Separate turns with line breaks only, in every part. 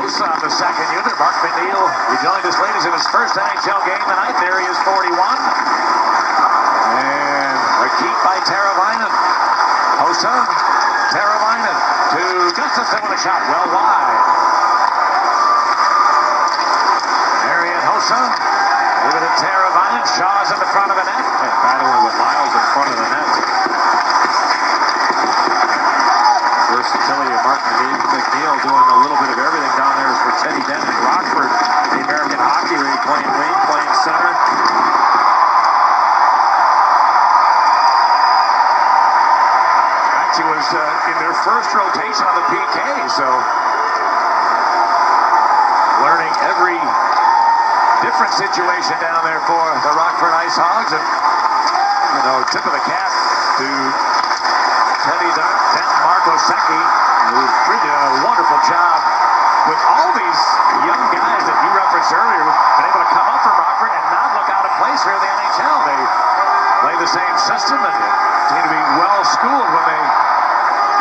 Hossa on the second unit. Mark McNeil, he joined us ladies in his first NHL game tonight. There he is, 41. And a keep by Teravainen. Hossa, Teravainen to Gustafsson with a shot well wide. Marian Hossa, give it to Teravainen. Shaw's in the front of the net. And battling with Lyles in front of the net. Versatility of Mark McNeil doing a little bit of everything down there for Teddy Denton in Rockford. The American Hockey League, playing wing, playing center. Actually was in their first rotation on the PK, so learning every different situation down there for the Rockford Ice Hogs. And, tip of the cap to Teddy Denton, Marco Secchi, who really did a wonderful job with all these young guys that you referenced earlier, been able to come up from Rockford and not look out of place here in the NHL. They play the same system and seem to be well schooled when they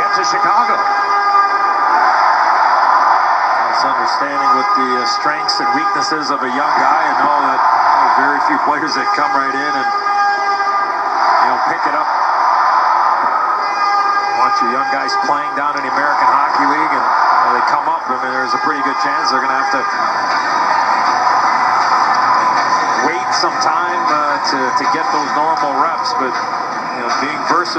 get to Chicago.
It's understanding with the strengths and weaknesses of a young guy, and know that very few players that come right in and pick it up. Watch your young guys playing down in the American Hockey League, and they come up, I mean, there's a pretty good chance they're going to have to wait some time to get those normal reps. But being versatile.